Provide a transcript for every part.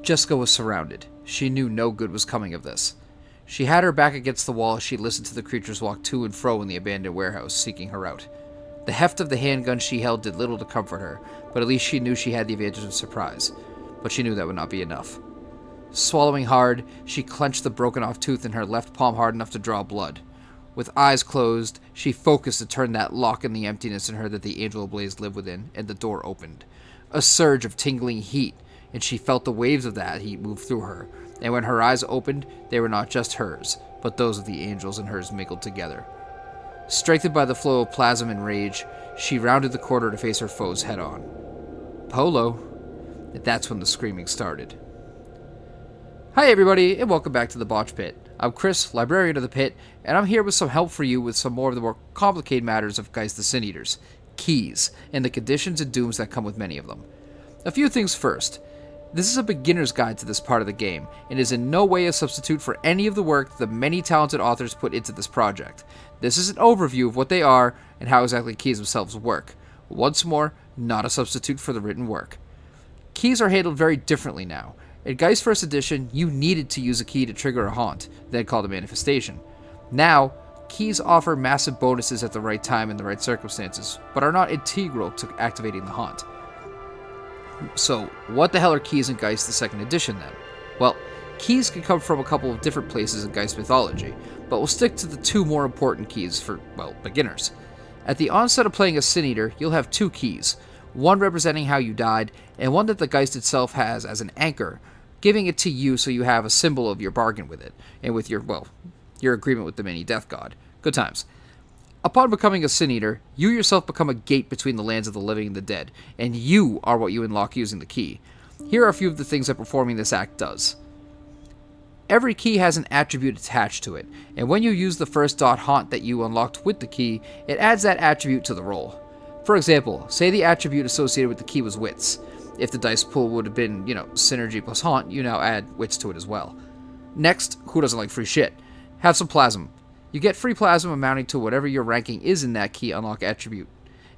Jessica was surrounded. She knew no good was coming of this. She had her back against the wall as she listened to the creatures walk to and fro in the abandoned warehouse, seeking her out. The heft of the handgun she held did little to comfort her, but at least she knew she had the advantage of surprise. But she knew that would not be enough. Swallowing hard, she clenched the broken-off tooth in her left palm hard enough to draw blood. With eyes closed, she focused to turn that lock in the emptiness in her that the angel ablaze lived within, and the door opened. A surge of tingling heat, and she felt the waves of that heat move through her, and when her eyes opened, they were not just hers, but those of the angels and hers mingled together. Strengthened by the flow of plasm and rage, she rounded the corner to face her foes head-on. Polo. And that's when the screaming started. Hi everybody, and welcome back to the Botch Pit. I'm Chris, librarian of the pit, and I'm here with some help for you with some more of the more complicated matters of Geist the Sin Eaters, keys, and the conditions and dooms that come with many of them. A few things first. This is a beginner's guide to this part of the game, and is in no way a substitute for any of the work the many talented authors put into this project. This is an overview of what they are, and how exactly keys themselves work. Once more, not a substitute for the written work. Keys are handled very differently now. In Geist First Edition, you needed to use a key to trigger a haunt, then called a manifestation. Now, keys offer massive bonuses at the right time in the right circumstances, but are not integral to activating the haunt. So, what the hell are keys in Geist the Second Edition then? Well, keys can come from a couple of different places in Geist mythology, but we'll stick to the two more important keys for, well, beginners. At the onset of playing a Sin Eater, you'll have two keys, one representing how you died, and one that the Geist itself has as an anchor, giving it to you so you have a symbol of your bargain with it, and with your, well, your agreement with the mini death god. Good times. Upon becoming a Sin Eater, you yourself become a gate between the lands of the living and the dead, and you are what you unlock using the key. Here are a few of the things that performing this act does. Every key has an attribute attached to it, and when you use the first haunt that you unlocked with the key, it adds that attribute to the roll. For example, say the attribute associated with the key was wits. If the dice pool would have been, synergy plus haunt, you now add wits to it as well. Next, who doesn't like free shit? Have some plasm. You get free plasm amounting to whatever your ranking is in that key unlock attribute,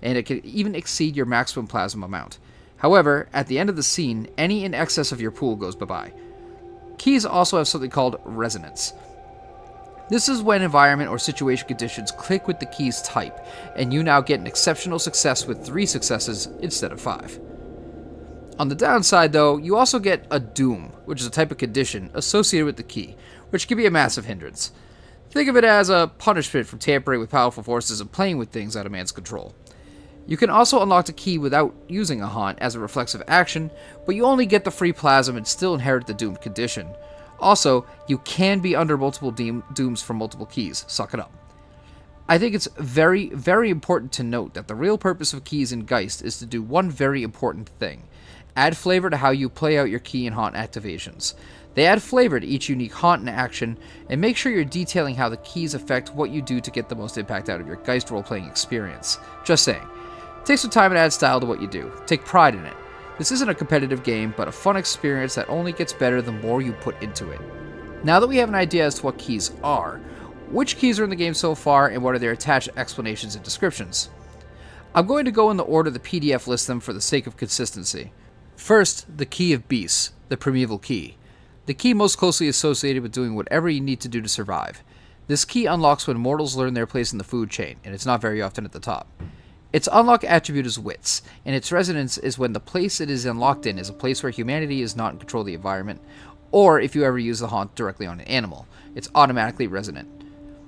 and it can even exceed your maximum plasm amount. However, at the end of the scene, any in excess of your pool goes bye-bye. Keys also have something called resonance. This is when environment or situation conditions click with the key's type, and you now get an exceptional success with 3 successes instead of 5. On the downside, though, you also get a doom, which is a type of condition associated with the key, which can be a massive hindrance. Think of it as a punishment for tampering with powerful forces and playing with things out of man's control. You can also unlock the key without using a haunt as a reflexive action, but you only get the free plasm and still inherit the doomed condition. Also, you can be under multiple dooms from multiple keys. Suck it up. I think it's very, very important to note that the real purpose of keys in Geist is to do one very important thing. Add flavor to how you play out your key and haunt activations. They add flavor to each unique haunt and action, and make sure you're detailing how the keys affect what you do to get the most impact out of your Geist role-playing experience. Just saying. Take some time and add style to what you do. Take pride in it. This isn't a competitive game, but a fun experience that only gets better the more you put into it. Now that we have an idea as to what keys are, which keys are in the game so far, and what are their attached explanations and descriptions? I'm going to go in the order the PDF lists them for the sake of consistency. First, the Key of Beasts, the primeval key. The key most closely associated with doing whatever you need to do to survive. This key unlocks when mortals learn their place in the food chain, and it's not very often at the top. Its unlock attribute is wits, and its resonance is when the place it is unlocked in is a place where humanity is not in control of the environment, or if you ever use the haunt directly on an animal. It's automatically resonant.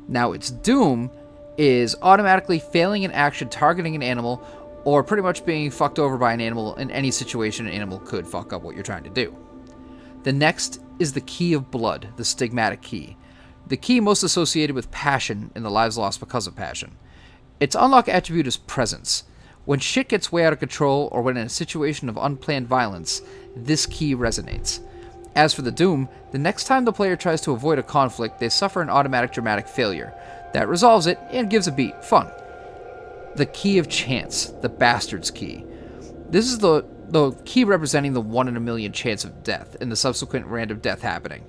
Now, its doom is automatically failing an action targeting an animal, or pretty much being fucked over by an animal in any situation an animal could fuck up what you're trying to do. The next is the Key of Blood, the stigmatic key. The key most associated with passion and the lives lost because of passion. Its unlock attribute is presence. When shit gets way out of control, or when in a situation of unplanned violence, this key resonates. As for the doom, the next time the player tries to avoid a conflict, they suffer an automatic dramatic failure. That resolves it and gives a beat. Fun. The Key of Chance, the Bastard's Key. This is the key representing the 1 in a million chance of death and the subsequent random death happening.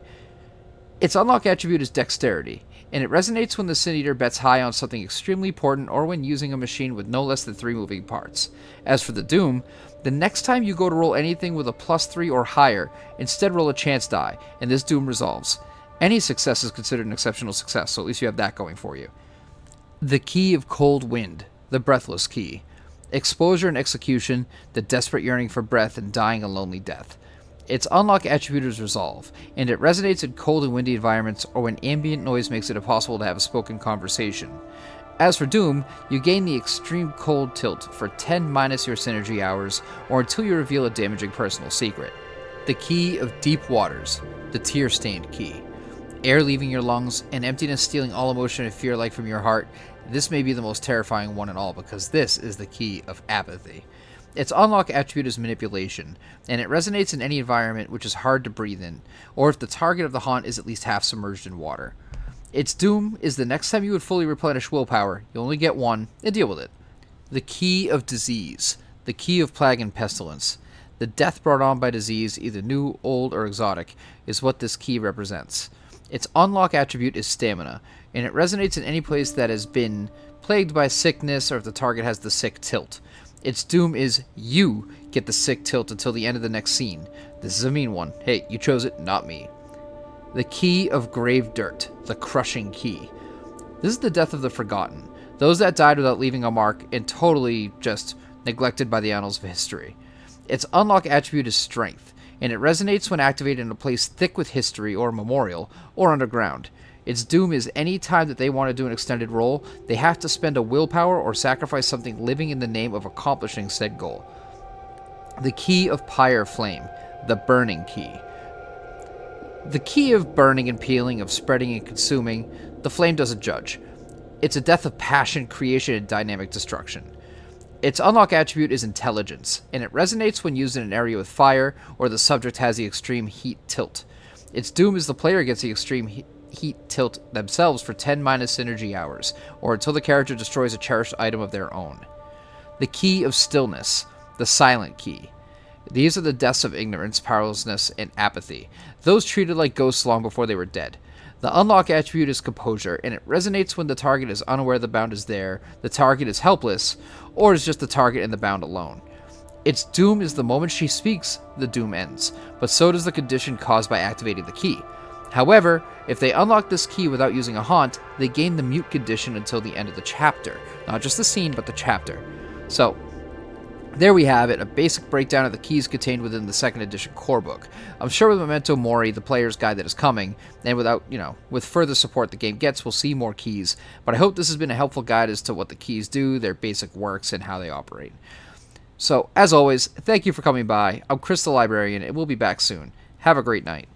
Its unlock attribute is Dexterity, and it resonates when the Sin Eater bets high on something extremely important or when using a machine with no less than 3 moving parts. As for the Doom, The next time you go to roll anything with a +3 or higher, instead roll a chance die, and this doom resolves. Any success is considered an exceptional success, so at least you have that going for you. The Key of Cold Wind, the Breathless Key. Exposure and execution, the desperate yearning for breath and dying a lonely death. Its unlock attribute is Resolve, and it resonates in cold and windy environments or when ambient noise makes it impossible to have a spoken conversation. As for Doom, you gain the Extreme Cold Tilt for 10 minus your synergy hours, or until you reveal a damaging personal secret. The Key of Deep Waters, the Tear-Stained Key. Air leaving your lungs, and emptiness stealing all emotion and fear like from your heart. This may be the most terrifying one in all, because this is the Key of Apathy. Its unlock attribute is Manipulation, and it resonates in any environment which is hard to breathe in, or if the target of the haunt is at least half submerged in water. Its doom is the next time you would fully replenish willpower, you only get one, and deal with it. The Key of Disease, the Key of Plague and Pestilence. The death brought on by disease, either new, old, or exotic, is what this key represents. Its unlock attribute is Stamina, and it resonates in any place that has been plagued by sickness or if the target has the sick tilt. Its doom is you get the sick tilt until the end of the next scene. This is a mean one. Hey, you chose it, not me. The Key of Grave Dirt, the Crushing Key. This is the death of the forgotten, those that died without leaving a mark and totally just neglected by the annals of history. Its unlock attribute is Strength, and it resonates when activated in a place thick with history or memorial or underground. Its doom is any time that they want to do an extended roll, they have to spend a willpower or sacrifice something living in the name of accomplishing said goal. The Key of Pyre Flame, the Burning Key. The key of burning and peeling, of spreading and consuming, the flame doesn't judge. It's a death of passion, creation, and dynamic destruction. Its unlock attribute is Intelligence, and it resonates when used in an area with fire or the subject has the extreme heat tilt. Its doom is the player gets the extreme heat tilt themselves for 10 minus synergy hours, or until the character destroys a cherished item of their own. The Key of Stillness, the Silent Key. These are the deaths of ignorance, powerlessness, and apathy, those treated like ghosts long before they were dead. The unlock attribute is Composure, and it resonates when the target is unaware the bound is there, the target is helpless, or is just the target and the bound alone. Its doom is the moment she speaks, the doom ends, but so does the condition caused by activating the key. However, if they unlock this key without using a haunt, they gain the mute condition until the end of the chapter. Not just the scene, but the chapter. So, there we have it, a basic breakdown of the keys contained within the 2nd edition core book. I'm sure with Memento Mori, the player's guide that is coming, and with further support the game gets, we'll see more keys. But I hope this has been a helpful guide as to what the keys do, their basic works, and how they operate. So, as always, thank you for coming by. I'm Chris the Librarian, and we'll be back soon. Have a great night.